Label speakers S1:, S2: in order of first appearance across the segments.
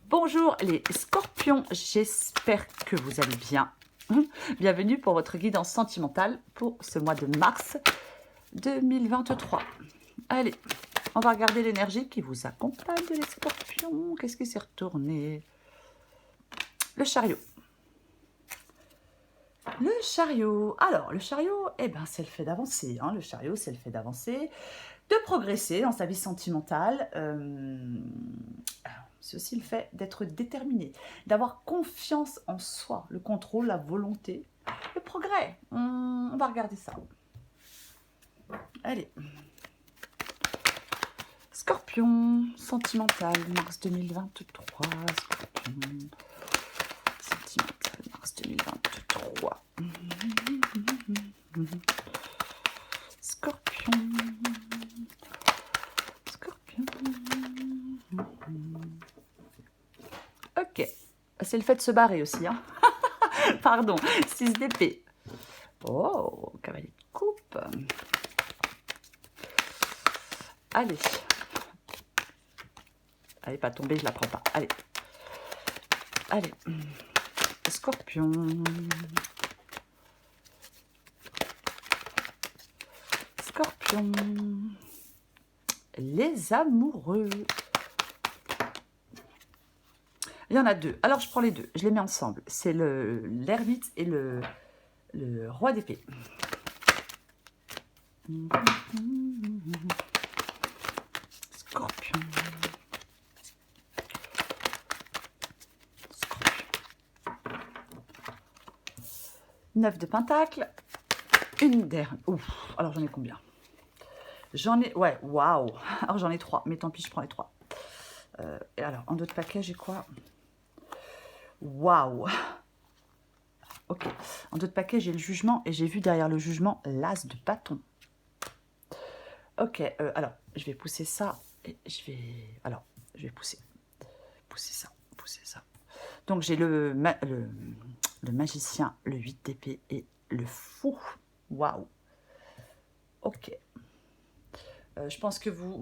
S1: Bonjour les scorpions, j'espère que vous allez bien. Bienvenue pour votre guidance sentimentale pour ce mois de mars 2023. Allez, on va regarder l'énergie qui vous accompagne les scorpions. Qu'est-ce qui s'est retourné? Le chariot. Le chariot. Alors, le chariot, eh ben, c'est le fait d'avancer. Le chariot, c'est le fait d'avancer, de progresser dans sa vie sentimentale. C'est aussi le fait d'être déterminé, d'avoir confiance en soi, le contrôle, la volonté, le progrès. On va regarder ça. Allez. Scorpion, sentimental, mars 2023. Scorpion, sentimental, mars 2023. Scorpion. Scorpion. Ok. C'est le fait de se barrer aussi. Pardon. 6 d'épée. Oh, cavalier de coupe. Allez. Allez, pas tomber, je la prends pas. Allez. Allez. Scorpion. Scorpion. Les amoureux. Il y en a deux. Alors, je prends les deux. Je les mets ensemble. C'est l'ermite et le roi d'épée. Scorpion. Scorpion. 9 de pentacle. Une dernière. Ouf. Alors, j'en ai combien? J'en ai... Ouais, waouh. Alors, j'en ai 3. Mais tant pis, je prends les 3. Et alors, en d'autres paquets, j'ai quoi? Waouh. Ok. En d'autres paquets, j'ai le jugement. Et j'ai vu derrière le jugement l'as de bâton. Ok. Alors, je vais pousser ça. Et je vais... Alors, je vais pousser. Pousser ça. Pousser ça. Donc, j'ai le magicien, le 8 d'épée et le fou. Waouh. Ok. Je pense que vous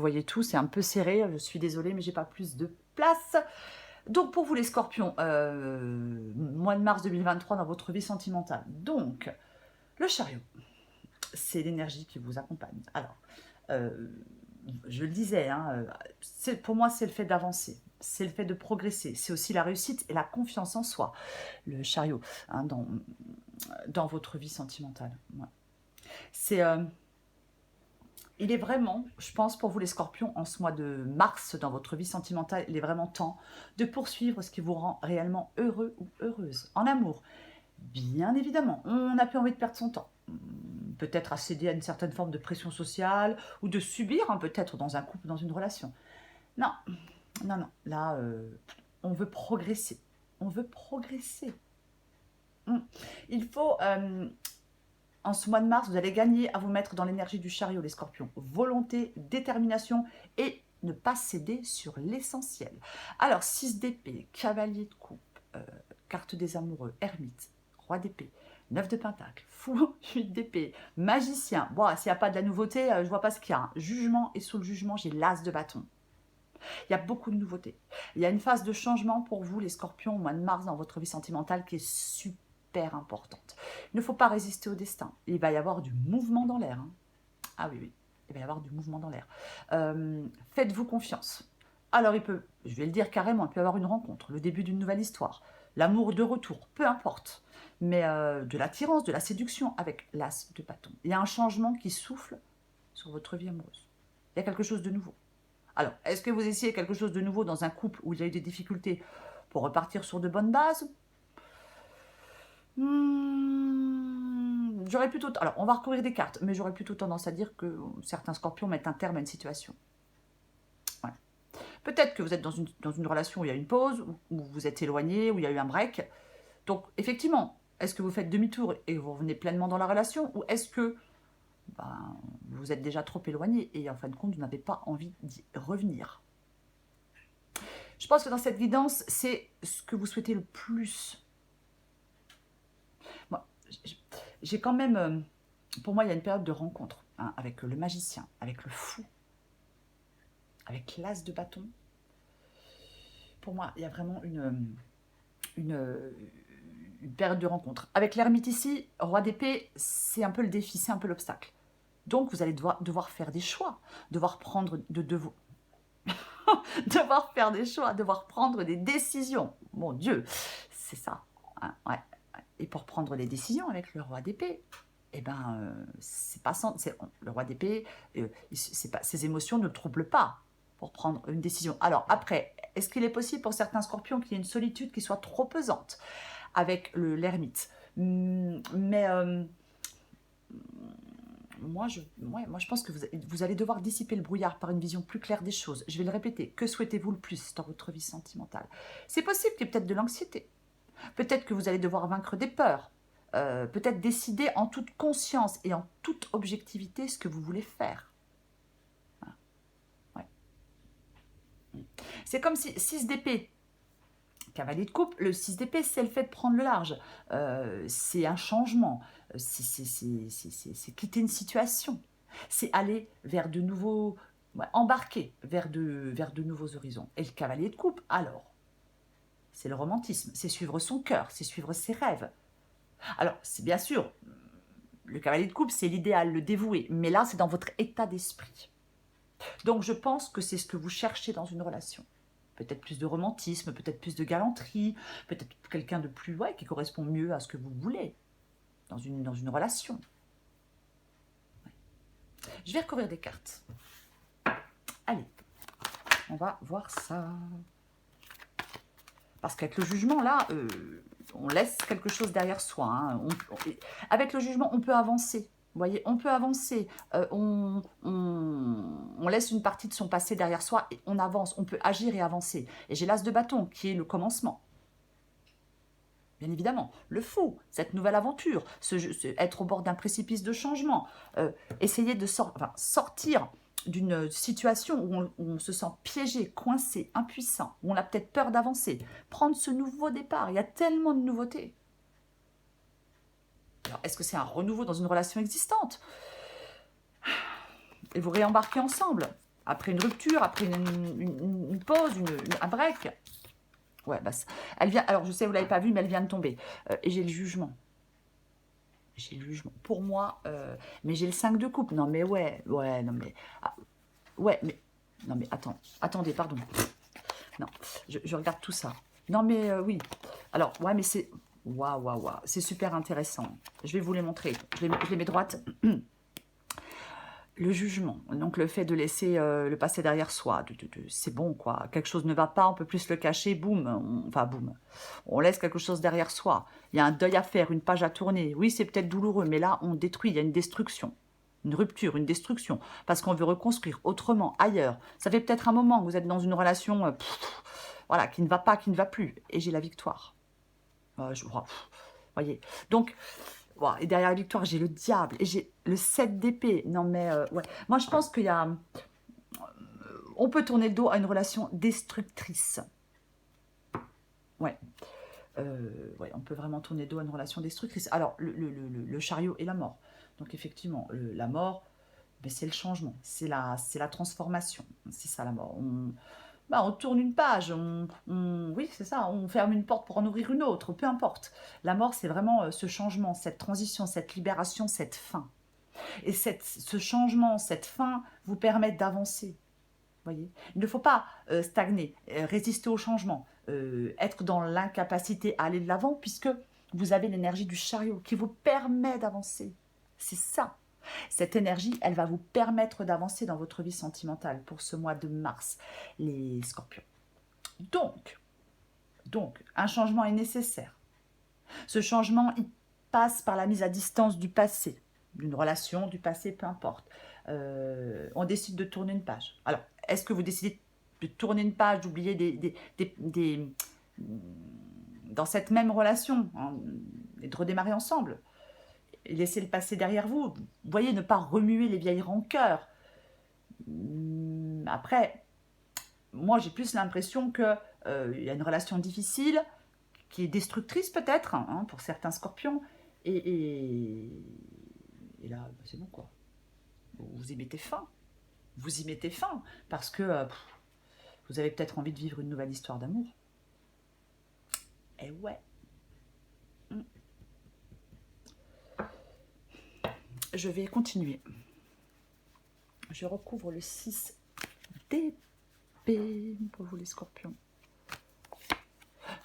S1: voyez tout. C'est un peu serré. Je suis désolée, mais j'ai pas plus de place. Donc, pour vous les scorpions, mois de mars 2023 dans votre vie sentimentale. Donc, le chariot, c'est l'énergie qui vous accompagne. Alors, je le disais, pour moi, c'est le fait d'avancer. C'est le fait de progresser. C'est aussi la réussite et la confiance en soi. Le chariot, dans votre vie sentimentale. Ouais. C'est... il est vraiment, je pense, pour vous les scorpions, en ce mois de mars, dans votre vie sentimentale, il est vraiment temps de poursuivre ce qui vous rend réellement heureux ou heureuse. En amour, bien évidemment, on n'a plus envie de perdre son temps. Peut-être à céder à une certaine forme de pression sociale, ou de subir, peut-être dans un couple, dans une relation. Non, non, non, là, on veut progresser. On veut progresser. Il faut... en ce mois de mars, vous allez gagner à vous mettre dans l'énergie du chariot, les scorpions. Volonté, détermination et ne pas céder sur l'essentiel. Alors, 6 d'épée, cavalier de coupe, carte des amoureux, ermite, roi d'épée, 9 de pentacle, fou, 8 d'épée, magicien. Bon, s'il n'y a pas de la nouveauté, je ne vois pas ce qu'il y a. Jugement, et sous le jugement, j'ai l'as de bâton. Il y a beaucoup de nouveautés. Il y a une phase de changement pour vous, les scorpions, au mois de mars, dans votre vie sentimentale, qui est super importante. Il ne faut pas résister au destin. Il va y avoir du mouvement dans l'air. Ah oui, oui, il va y avoir du mouvement dans l'air. Faites-vous confiance. Alors, je vais le dire carrément, il peut y avoir une rencontre, le début d'une nouvelle histoire, l'amour de retour, peu importe. Mais de l'attirance, de la séduction avec l'as de bâton. Il y a un changement qui souffle sur votre vie amoureuse. Il y a quelque chose de nouveau. Alors, est-ce que vous essayez quelque chose de nouveau dans un couple où il y a eu des difficultés pour repartir sur de bonnes bases? J'aurais plutôt... Alors, on va recouvrir des cartes, mais j'aurais plutôt tendance à dire que certains scorpions mettent un terme à une situation. Ouais. Peut-être que vous êtes dans une relation où il y a une pause, où vous êtes éloigné, où il y a eu un break. Donc, effectivement, est-ce que vous faites demi-tour et vous revenez pleinement dans la relation, ou est-ce que vous êtes déjà trop éloigné et en fin de compte, vous n'avez pas envie d'y revenir? Je pense que dans cette guidance, c'est ce que vous souhaitez le plus. Moi, j'ai quand même... pour moi, il y a une période de rencontre avec le magicien, avec le fou, avec l'as de bâton. pour moi, il y a vraiment une, une période de rencontre. Avec l'ermite ici, roi d'épée, c'est un peu le défi, c'est un peu l'obstacle. Donc, vous allez devoir faire des choix, devoir prendre devoir faire des choix, devoir prendre des décisions. Mon Dieu, c'est ça. Hein, ouais. Et pour prendre les décisions avec le roi d'épée, eh ben, c'est pas sans, le roi d'épée, ses émotions ne le troublent pas pour prendre une décision. Alors après, est-ce qu'il est possible pour certains scorpions qu'il y ait une solitude qui soit trop pesante avec l'ermite? Mais moi, je pense que vous allez devoir dissiper le brouillard par une vision plus claire des choses. Je vais le répéter. Que souhaitez-vous le plus dans votre vie sentimentale? C'est possible qu'il y ait peut-être de l'anxiété. Peut-être que vous allez devoir vaincre des peurs. Peut-être décider en toute conscience et en toute objectivité ce que vous voulez faire. Voilà. Ouais. C'est comme si 6 d'épée, cavalier de coupe, le 6 d'épée, c'est le fait de prendre le large. C'est un changement. C'est quitter une situation. C'est aller vers de nouveaux... ouais, embarquer vers de nouveaux horizons. Et le cavalier de coupe, alors, c'est le romantisme. C'est suivre son cœur, c'est suivre ses rêves. Alors, c'est bien sûr, le cavalier de coupe, c'est l'idéal, le dévoué. Mais là, c'est dans votre état d'esprit. Donc, je pense que c'est ce que vous cherchez dans une relation. Peut-être plus de romantisme, peut-être plus de galanterie, peut-être quelqu'un de plus, ouais, qui correspond mieux à ce que vous voulez dans une relation. Ouais. Je vais recouvrir des cartes. Allez, on va voir ça. Parce qu'avec le jugement, là, on laisse quelque chose derrière soi. Hein. Avec le jugement, on peut avancer. Vous voyez, on peut avancer. On laisse une partie de son passé derrière soi et on avance. On peut agir et avancer. Et j'ai l'as de bâton, qui est le commencement. Bien évidemment, le fou, cette nouvelle aventure, être au bord d'un précipice de changement, essayer de sortir d'une situation où on se sent piégé, coincé, impuissant, où on a peut-être peur d'avancer, prendre ce nouveau départ, il y a tellement de nouveautés. Alors, est-ce que c'est un renouveau dans une relation existante? Et vous réembarquez ensemble, après une rupture, après une pause, un break. Ouais, bah, elle vient, alors je sais, vous ne l'avez pas vu, mais elle vient de tomber. Et j'ai le jugement. J'ai le jugement. Pour moi, mais j'ai le 5 de coupe. Non, mais ouais, non, mais... ah, ouais, mais... Non, mais attendez, pardon. Non, je regarde tout ça. Non, mais oui. Alors, ouais, mais c'est... Waouh. C'est super intéressant. Je vais vous les montrer. Je les mets droite. Le jugement, donc le fait de laisser le passé derrière soi, c'est bon quoi, quelque chose ne va pas, on peut plus le cacher, boum, boum, on laisse quelque chose derrière soi, il y a un deuil à faire, une page à tourner, oui c'est peut-être douloureux, mais là on détruit, il y a une destruction, une rupture, une destruction, parce qu'on veut reconstruire autrement, ailleurs, ça fait peut-être un moment que vous êtes dans une relation, voilà, qui ne va pas, qui ne va plus, et j'ai la victoire, voyez, donc... Wow. Et derrière la victoire, j'ai le diable et j'ai le 7 d'épée. Non, mais ouais. Moi, je pense qu'il y a... on peut tourner le dos à une relation destructrice. Ouais. Ouais, on peut vraiment tourner le dos à une relation destructrice. Alors, le chariot et la mort. Donc, effectivement, la mort, ben, c'est le changement. C'est la transformation. C'est ça, la mort. On tourne une page, oui, c'est ça, on ferme une porte pour en ouvrir une autre, peu importe. La mort, c'est vraiment ce changement, cette transition, cette libération, cette fin. Et ce changement, cette fin, vous permet d'avancer. Voyez, il ne faut pas stagner, résister au changement, être dans l'incapacité à aller de l'avant, puisque vous avez l'énergie du chariot qui vous permet d'avancer. C'est ça. Cette énergie, elle va vous permettre d'avancer dans votre vie sentimentale pour ce mois de mars, les scorpions. Donc, un changement est nécessaire. Ce changement, il passe par la mise à distance du passé, d'une relation, du passé, peu importe. On décide de tourner une page. Alors, est-ce que vous décidez de tourner une page, d'oublier dans cette même relation, hein, et de redémarrer ensemble, et laisser le passé derrière vous? Vous voyez, ne pas remuer les vieilles rancœurs. Après, moi, j'ai plus l'impression qu'il y a une relation difficile, qui est destructrice peut-être, hein, pour certains scorpions, et là, c'est bon quoi. Vous y mettez fin. Vous y mettez fin, parce que Vous avez peut-être envie de vivre une nouvelle histoire d'amour. Eh ouais. Je vais continuer. Je recouvre le 6 d'épée pour vous les scorpions.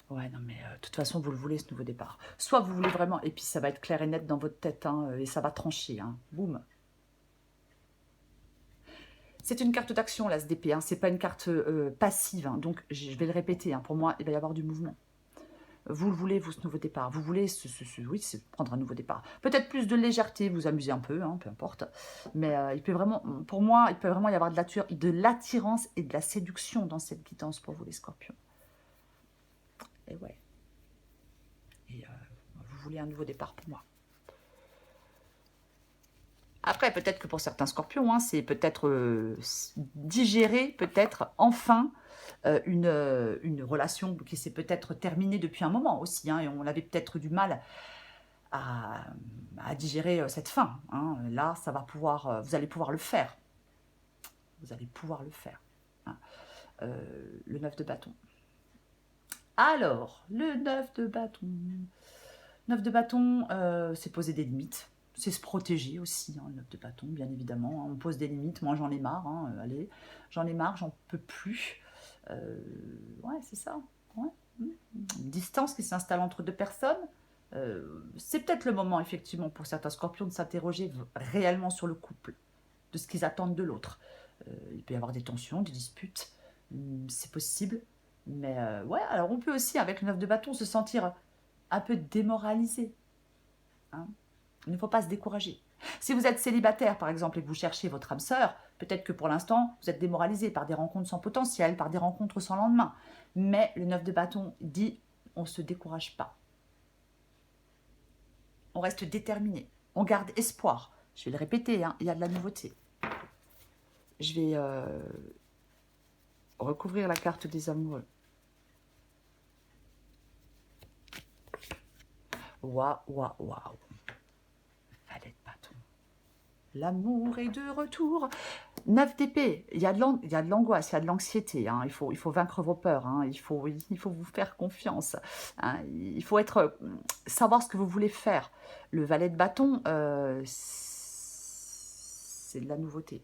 S1: Ouais, non, mais de toute façon, vous le voulez, ce nouveau départ. Soit vous voulez vraiment, et puis ça va être clair et net dans votre tête, hein, et ça va trancher. Hein. Boum. C'est une carte d'action, l'As d'épée. Hein. Ce n'est pas une carte passive. Hein. Donc, je vais le répéter. Hein. Pour moi, il va y avoir du mouvement. Vous le voulez, vous, ce nouveau départ. Vous voulez, oui, c'est prendre un nouveau départ. Peut-être plus de légèreté, vous amuser un peu, hein, peu importe. Mais il peut vraiment, pour moi, il peut vraiment y avoir de l'attirance et de la séduction dans cette guidance pour vous, les scorpions. Et ouais. Et vous voulez un nouveau départ pour moi. Après, peut-être que pour certains scorpions, hein, c'est peut-être digérer, peut-être enfin une relation qui s'est peut-être terminée depuis un moment aussi. Hein, et on avait peut-être du mal à digérer cette fin. Hein. Là, ça va pouvoir, vous allez pouvoir le faire. Vous allez pouvoir le faire. Hein. Le 9 de bâton. Alors, le 9 de bâton. 9 de bâton, c'est poser des limites. C'est se protéger aussi, hein, le 9 de bâton, bien évidemment. Hein. On pose des limites. Moi, j'en ai marre. Hein, allez, j'en ai marre, j'en peux plus. Ouais, c'est ça. Ouais. Une distance qui s'installe entre deux personnes. C'est peut-être le moment, effectivement, pour certains scorpions de s'interroger réellement sur le couple, de ce qu'ils attendent de l'autre. Il peut y avoir des tensions, des disputes. C'est possible. Mais ouais, alors on peut aussi, avec le 9 de bâton, se sentir un peu démoralisé. Hein. Il ne faut pas se décourager. Si vous êtes célibataire, par exemple, et que vous cherchez votre âme sœur, peut-être que pour l'instant, vous êtes démoralisé par des rencontres sans potentiel, par des rencontres sans lendemain. Mais le 9 de bâton dit, on ne se décourage pas. On reste déterminé. On garde espoir. Je vais le répéter, hein, il y a de la nouveauté. Je vais recouvrir la carte des amoureux. Waouh, waouh, waouh. Valet de bâton. L'amour est de retour. 9 d'épée, il y a de l'angoisse, il y a de l'anxiété. Hein. Il faut vaincre vos peurs. Hein. Il faut vous faire confiance. Hein. Il faut savoir ce que vous voulez faire. Le valet de bâton, c'est de la nouveauté.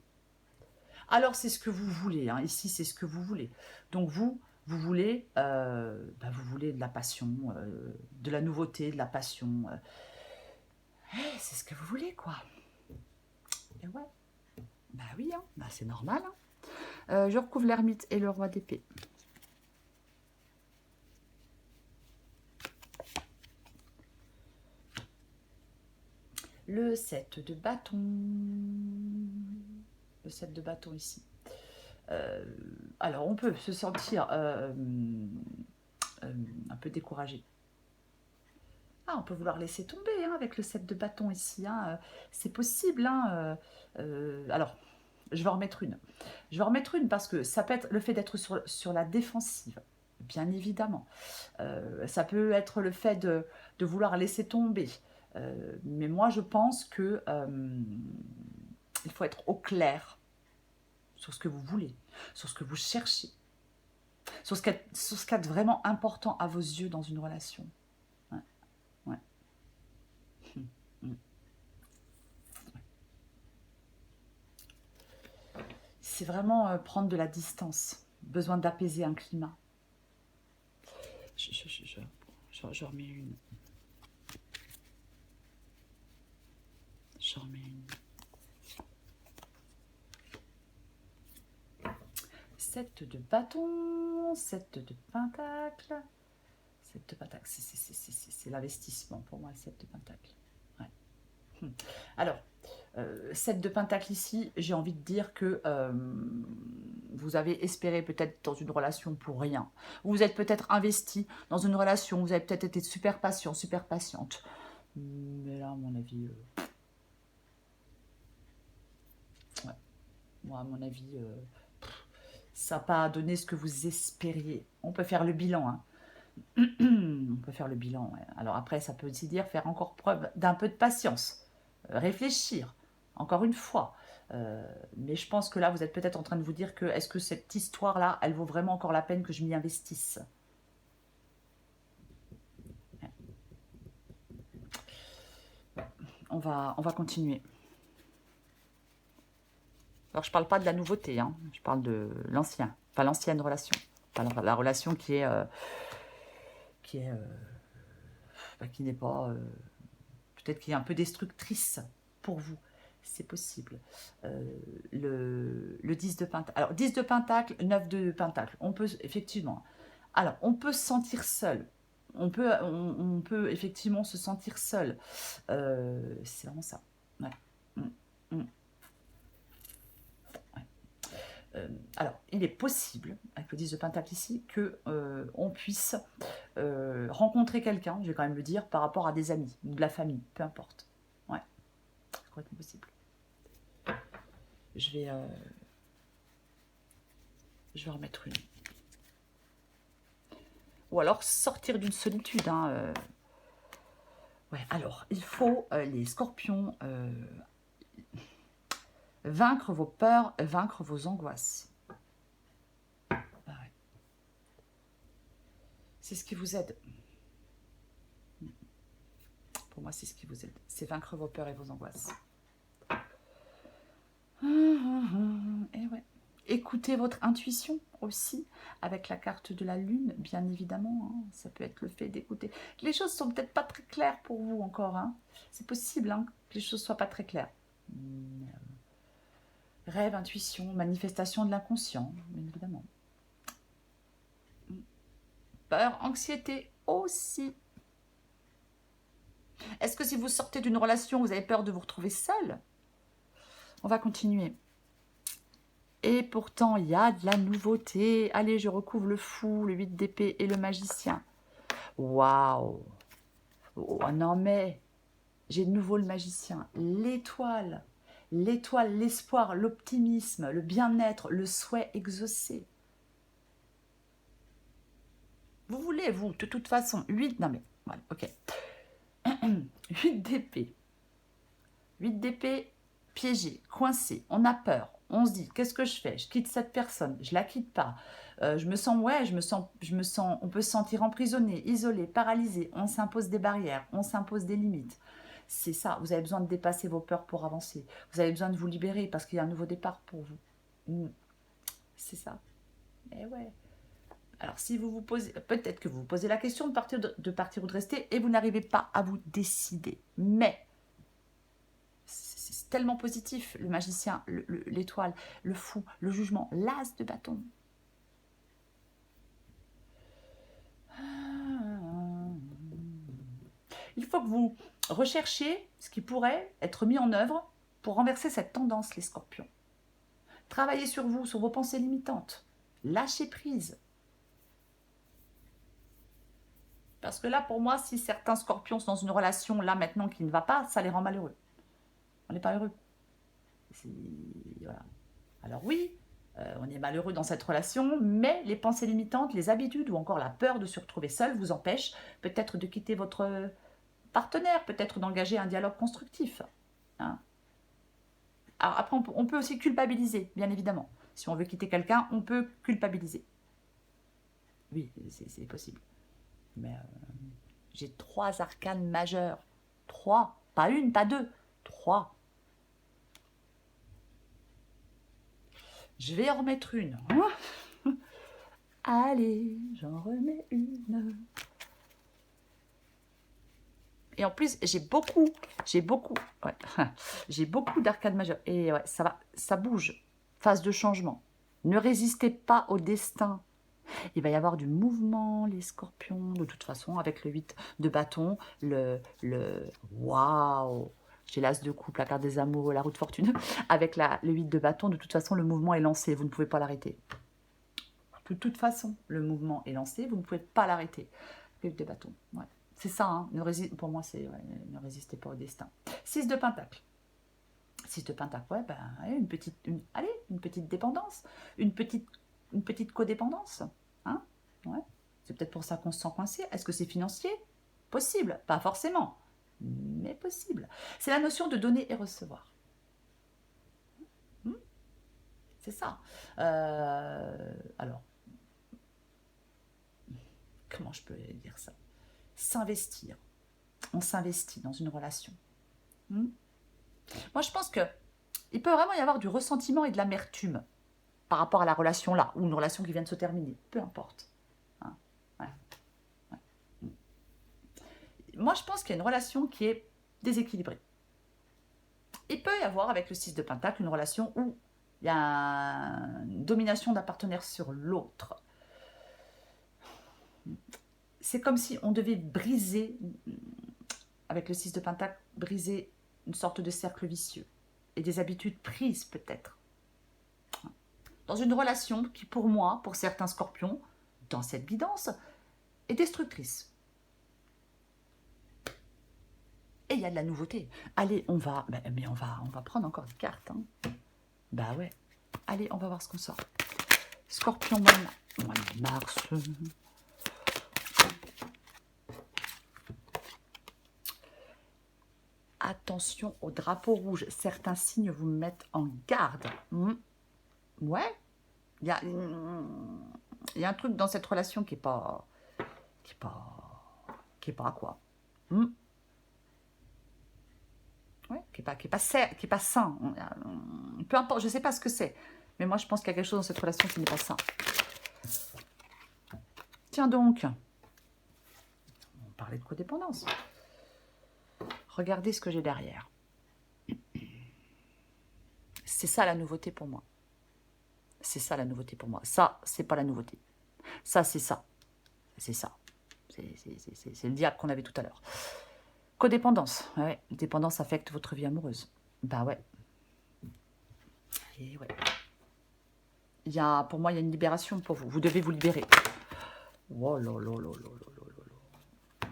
S1: Alors, c'est ce que vous voulez. Hein. Ici, c'est ce que vous voulez. Donc, vous voulez de la passion, de la nouveauté, de la passion. C'est ce que vous voulez, quoi. Et ouais. Bah oui, hein. Bah, c'est normal. Hein. Je recouvre l'ermite et le roi d'épée. Le 7 de bâton. Le 7 de bâton ici. Alors, on peut se sentir un peu découragé. Ah, on peut vouloir laisser tomber hein, avec le 7 de bâton ici. Hein. C'est possible. Hein. Alors, je vais en remettre une. Je vais en remettre une parce que ça peut être le fait d'être sur la défensive, bien évidemment. Ça peut être le fait de vouloir laisser tomber. Mais moi, je pense que il faut être au clair sur ce que vous voulez, sur ce que vous cherchez, sur ce qui est vraiment important à vos yeux dans une relation. Ouais. Ouais. C'est vraiment prendre de la distance, besoin d'apaiser un climat. Je remets une. Je remets une. 7 de bâton, 7 de pentacle. 7 de pentacle, c'est l'investissement pour moi, le 7 de pentacle. Ouais. Alors, 7 de pentacle ici, j'ai envie de dire que vous avez espéré peut-être dans une relation pour rien. Vous êtes peut-être investi dans une relation, vous avez peut-être été super patient, super patiente. Mais là, à mon avis... ouais. Moi, à mon avis... ça n'a pas donné ce que vous espériez. On peut faire le bilan. Hein. On peut faire le bilan. Ouais. Alors après, ça peut aussi dire faire encore preuve d'un peu de patience. Réfléchir. Encore une fois. Mais je pense que là, vous êtes peut-être en train de vous dire que est-ce que cette histoire-là, elle vaut vraiment encore la peine que je m'y investisse? On va continuer. Alors, je parle pas de la nouveauté, hein. Je parle de l'ancien, enfin l'ancienne relation. Enfin, la relation qui n'est pas, peut-être qui est un peu destructrice pour vous. C'est possible. Le 10 de Pentacle. Alors, 10 de Pentacle, 9 de Pentacle. On peut, effectivement. Alors, on peut se sentir seul. On peut effectivement se sentir seul. C'est vraiment ça. Ouais. Mm, mm. Ouais. Alors, il est possible, avec le 10 de Pentacle ici, que on puisse rencontrer quelqu'un, je vais quand même le dire, par rapport à des amis ou de la famille, peu importe. Ouais, c'est complètement possible. Je vais remettre une. Ou alors sortir d'une solitude. Hein, Ouais, alors, il faut, les scorpions, vaincre vos peurs, vaincre vos angoisses. Ah ouais. C'est ce qui vous aide. Pour moi, c'est ce qui vous aide. C'est vaincre vos peurs et vos angoisses. Et ouais. Écoutez votre intuition aussi, avec la carte de la lune, bien évidemment. Hein, ça peut être le fait d'écouter. Les choses sont peut-être pas très claires pour vous encore. Hein. C'est possible hein, que les choses soient pas très claires. Rêve, intuition, manifestation de l'inconscient, bien évidemment. Peur, anxiété aussi. Est-ce que si vous sortez d'une relation, vous avez peur de vous retrouver seul? On va continuer. Et pourtant, il y a de la nouveauté. Allez, je recouvre le fou, le 8 d'épée et le magicien. Waouh! Oh non mais, j'ai de nouveau le magicien. L'étoile. L'étoile, l'espoir, l'optimisme, le bien-être, le souhait exaucé. Vous voulez, vous, de toute façon, 8... Non mais, voilà, ok. 8 d'épée. 8 d'épée, piégé, coincé, on a peur, on se dit, qu'est-ce que je fais? Je quitte cette personne, je la quitte pas. Je me sens, on peut se sentir emprisonné, isolé, paralysé, on s'impose des barrières, on s'impose des limites. C'est ça, vous avez besoin de dépasser vos peurs pour avancer. Vous avez besoin de vous libérer parce qu'il y a un nouveau départ pour vous. C'est ça. Eh ouais. Alors, si vous vous posez, peut-être que vous vous posez la question de partir ou de rester et vous n'arrivez pas à vous décider. Mais c'est tellement positif, le magicien, l'étoile, le fou, le jugement, l'as de bâton. Il faut que vous recherchiez ce qui pourrait être mis en œuvre pour renverser cette tendance, les scorpions. Travaillez sur vous, sur vos pensées limitantes. Lâchez prise. Parce que là, pour moi, si certains scorpions sont dans une relation, là, maintenant, qui ne va pas, ça les rend malheureux. On n'est pas heureux. Voilà. Alors oui, on est malheureux dans cette relation, mais les pensées limitantes, les habitudes ou encore la peur de se retrouver seul vous empêchent peut-être de quitter votre partenaire, peut-être d'engager un dialogue constructif. Hein. Alors après, on peut aussi culpabiliser, bien évidemment. Si on veut quitter quelqu'un, on peut culpabiliser. Oui, c'est possible. Mais j'ai 3 arcanes majeures. 3, pas une, pas deux, 3. Je vais en remettre une. Allez, j'en remets une. Et en plus, j'ai beaucoup ouais, j'ai beaucoup d'arcanes majeures. Et ouais, ça bouge. Phase de changement. Ne résistez pas au destin. Il va y avoir du mouvement, les scorpions, de toute façon, avec le 8 de bâton, waouh! J'ai l'as de coupe, la carte des amoureux, la roue de fortune. Avec le 8 de bâton, de toute façon, le mouvement est lancé, vous ne pouvez pas l'arrêter. De toute façon, le mouvement est lancé, vous ne pouvez pas l'arrêter. Le 8 de bâton, ouais. C'est ça, hein. Pour moi, c'est ne résistez pas au destin. 6 de pentacle. 6 de pentacle, ouais, ben, une petite dépendance, une petite codépendance. Hein, ouais. C'est peut-être pour ça qu'on se sent coincé. Est-ce que c'est financier? Possible, pas forcément, mais possible. C'est la notion de donner et recevoir. C'est ça. Alors, comment je peux dire ça? S'investir. On s'investit dans une relation. Moi, je pense que il peut vraiment y avoir du ressentiment et de l'amertume par rapport à la relation là, ou une relation qui vient de se terminer. Peu importe. Hein, ouais, ouais. Moi, je pense qu'il y a une relation qui est déséquilibrée. Il peut y avoir, avec le 6 de Pentacle, une relation où il y a une domination d'un partenaire sur l'autre. C'est comme si on devait briser, avec le 6 de Pentacle, briser une sorte de cercle vicieux et des habitudes prises peut-être. Dans une relation qui, pour moi, pour certains scorpions, dans cette guidance, est destructrice. Et il y a de la nouveauté. Allez, on va prendre encore des cartes. Hein. Bah ouais. Allez, on va voir ce qu'on sort. Scorpion, mois de mars. Attention au drapeau rouge. Certains signes vous mettent en garde. Ouais. Il y a un truc dans cette relation qui est pas quoi. Ouais, qui est pas sain. Peu importe, je sais pas ce que c'est. Mais moi, je pense qu'il y a quelque chose dans cette relation qui n'est pas sain. Tiens donc. On parlait de codépendance. Regardez ce que j'ai derrière. C'est ça la nouveauté pour moi. C'est ça la nouveauté pour moi. Ça, c'est pas la nouveauté. Ça, c'est ça. C'est ça. C'est le diable qu'on avait tout à l'heure. Codépendance. Ouais, dépendance affecte votre vie amoureuse. Bah ouais. Et ouais. Pour moi, il y a une libération pour vous. Vous devez vous libérer. Oh là là là là là là là.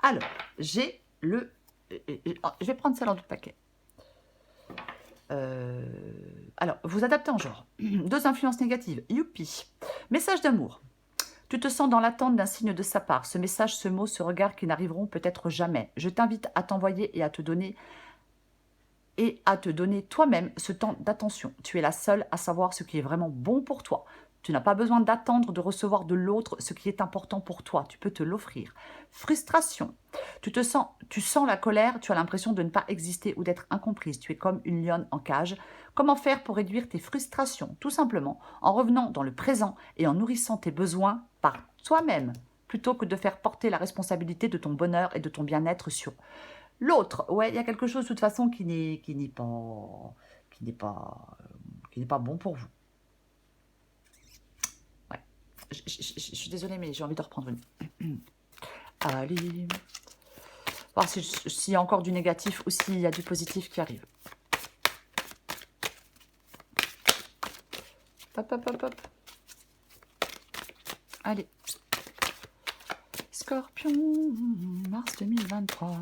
S1: Alors, j'ai le... Je vais prendre celle en deux paquets. Alors, vous adaptez en genre. 2 influences négatives. Youpi. Message d'amour. Tu te sens dans l'attente d'un signe de sa part. Ce message, ce mot, ce regard qui n'arriveront peut-être jamais. Je t'invite à t'envoyer et à te donner toi-même ce temps d'attention. Tu es la seule à savoir ce qui est vraiment bon pour toi. Tu n'as pas besoin d'attendre de recevoir de l'autre ce qui est important pour toi. Tu peux te l'offrir. Frustration. Tu sens la colère, tu as l'impression de ne pas exister ou d'être incomprise. Tu es comme une lionne en cage. Comment faire pour réduire tes frustrations? Tout simplement en revenant dans le présent et en nourrissant tes besoins par toi-même, plutôt que de faire porter la responsabilité de ton bonheur et de ton bien-être sur l'autre. Ouais, il y a quelque chose de toute façon qui n'est pas bon pour vous. Ouais. Je suis désolée, mais j'ai envie de reprendre une. Allez. Voir s'il y a encore du négatif ou s'il y a du positif qui arrive. Hop, hop, hop, hop. Allez. Scorpion, mars 2023.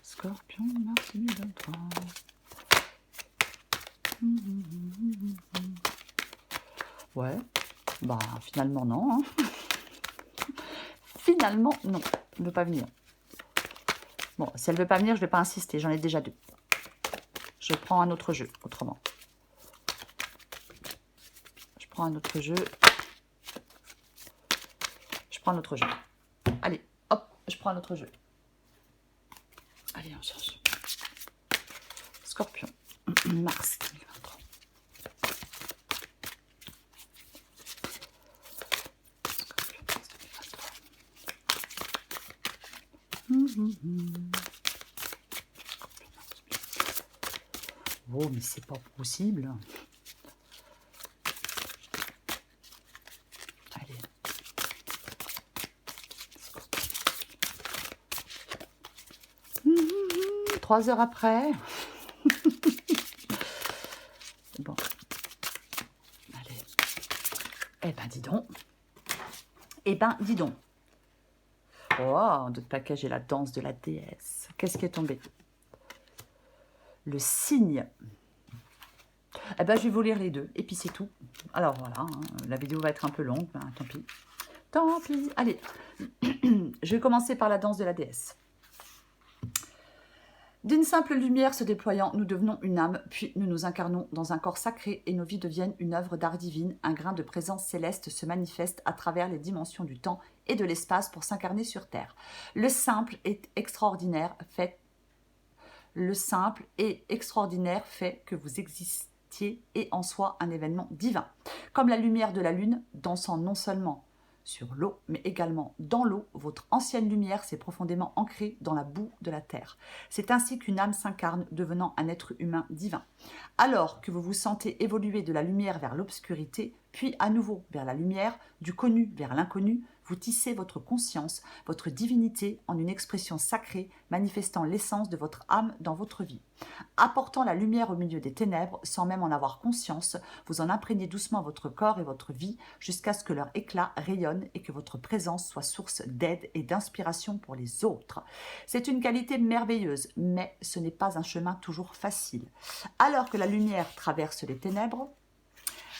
S1: Scorpion, mars 2023. Ouais. Bah, finalement, non. Hein. Finalement, non. Elle ne veut pas venir. Bon, si elle ne veut pas venir, je ne vais pas insister. J'en ai déjà 2. Je prends un autre jeu, autrement. Je prends un autre jeu. Je prends un autre jeu. Allez, hop, je prends un autre jeu. Allez, on cherche. Scorpion. Mars 2023. Scorpion, Mars 2023. Oh, mais c'est pas possible. Allez. 3 heures après. Bon. Allez. Eh ben, dis donc. Eh ben, dis donc. Oh, en d'autres paquets, j'ai la danse de la déesse. Qu'est-ce qui est tombé? Le signe. Eh ben, je vais vous lire les deux. Et puis, c'est tout. Alors, voilà. Hein, la vidéo va être un peu longue. Ben, tant pis. Tant pis. Allez, je vais commencer par la danse de la déesse. D'une simple lumière se déployant, nous devenons une âme, puis nous nous incarnons dans un corps sacré et nos vies deviennent une œuvre d'art divine. Un grain de présence céleste se manifeste à travers les dimensions du temps et de l'espace pour s'incarner sur Terre. Le simple et extraordinaire fait que vous existiez et en soi un événement divin. Comme la lumière de la lune, dansant non seulement sur l'eau, mais également dans l'eau, votre ancienne lumière s'est profondément ancrée dans la boue de la terre. C'est ainsi qu'une âme s'incarne, devenant un être humain divin. Alors que vous vous sentez évoluer de la lumière vers l'obscurité, puis à nouveau vers la lumière, du connu vers l'inconnu, vous tissez votre conscience, votre divinité en une expression sacrée, manifestant l'essence de votre âme dans votre vie. Apportant la lumière au milieu des ténèbres, sans même en avoir conscience, vous en imprégnez doucement votre corps et votre vie, jusqu'à ce que leur éclat rayonne et que votre présence soit source d'aide et d'inspiration pour les autres. C'est une qualité merveilleuse, mais ce n'est pas un chemin toujours facile. Alors que la lumière traverse les ténèbres,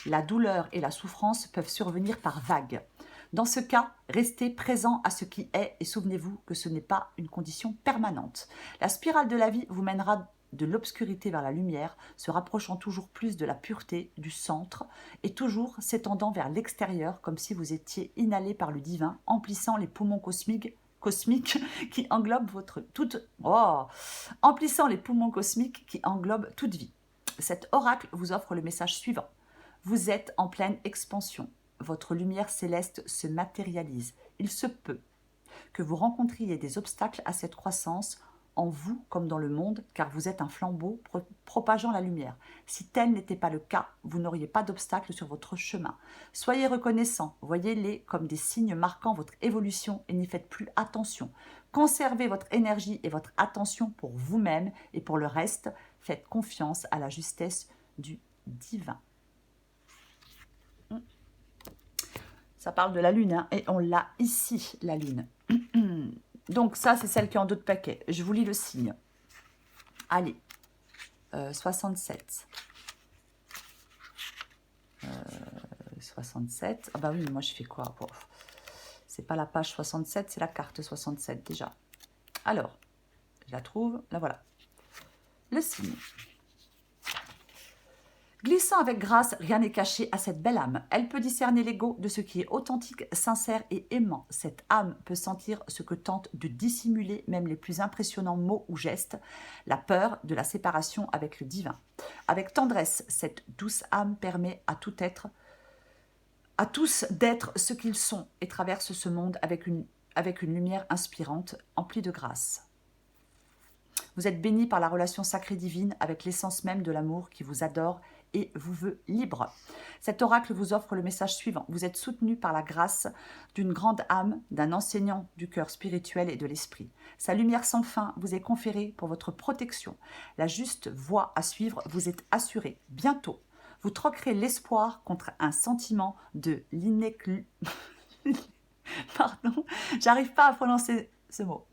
S1: la douleur et la souffrance peuvent survenir par vagues. Dans ce cas, restez présent à ce qui est et souvenez-vous que ce n'est pas une condition permanente. La spirale de la vie vous mènera de l'obscurité vers la lumière, se rapprochant toujours plus de la pureté, du centre, et toujours s'étendant vers l'extérieur comme si vous étiez inhalé par le divin, emplissant les poumons cosmiques qui englobent emplissant les poumons cosmiques qui englobent toute vie. Cet oracle vous offre le message suivant. Vous êtes en pleine expansion. Votre lumière céleste se matérialise. Il se peut que vous rencontriez des obstacles à cette croissance en vous comme dans le monde, car vous êtes un flambeau propageant la lumière. Si tel n'était pas le cas, vous n'auriez pas d'obstacles sur votre chemin. Soyez reconnaissants, voyez-les comme des signes marquant votre évolution et n'y faites plus attention. Conservez votre énergie et votre attention pour vous-même et pour le reste, faites confiance à la justesse du divin. Ça parle de la lune, hein, et on l'a ici, la lune. Donc ça, c'est celle qui est en dos de paquet. Je vous lis le signe. Allez, 67. 67. Ah bah oui, moi je fais quoi? Bon, c'est pas la page 67, c'est la carte 67 déjà. Alors, je la trouve, là voilà. Le signe. Glissant avec grâce, rien n'est caché à cette belle âme. Elle peut discerner l'ego de ce qui est authentique, sincère et aimant. Cette âme peut sentir ce que tentent de dissimuler même les plus impressionnants mots ou gestes, la peur de la séparation avec le divin. Avec tendresse, cette douce âme permet à tout être, à tous d'être ce qu'ils sont et traverse ce monde avec une lumière inspirante, emplie de grâce. Vous êtes béni par la relation sacrée divine avec l'essence même de l'amour qui vous adore et vous veut libre. Cet oracle vous offre le message suivant. Vous êtes soutenu par la grâce d'une grande âme, d'un enseignant du cœur spirituel et de l'esprit. Sa lumière sans fin vous est conférée pour votre protection. La juste voie à suivre vous est assurée. Bientôt, vous troquerez l'espoir contre un sentiment de Pardon, j'arrive pas à prononcer ce mot.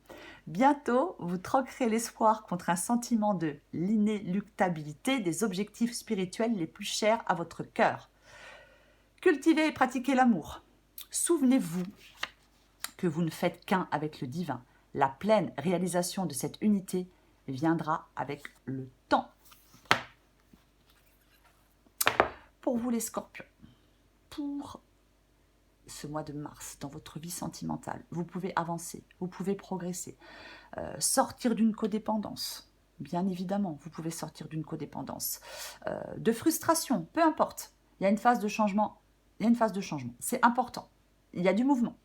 S1: Bientôt, vous troquerez l'espoir contre un sentiment de l'inéluctabilité des objectifs spirituels les plus chers à votre cœur. Cultivez et pratiquez l'amour. Souvenez-vous que vous ne faites qu'un avec le divin. La pleine réalisation de cette unité viendra avec le temps. Pour vous les scorpions, pour ce mois de mars dans votre vie sentimentale, vous pouvez avancer, vous pouvez progresser, sortir d'une codépendance. Bien évidemment, vous pouvez sortir d'une codépendance, de frustration, peu importe. Il y a une phase de changement, c'est important. Il y a du mouvement.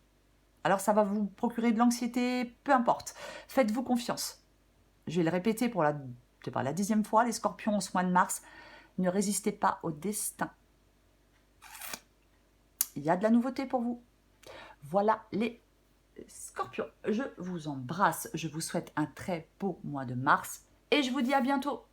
S1: Alors ça va vous procurer de l'anxiété, peu importe. Faites-vous confiance. Je vais le répéter pour la 10e fois, les scorpions en ce mois de mars, ne résistez pas au destin. Il y a de la nouveauté pour vous. Voilà les scorpions. Je vous embrasse. Je vous souhaite un très beau mois de mars. Et je vous dis à bientôt.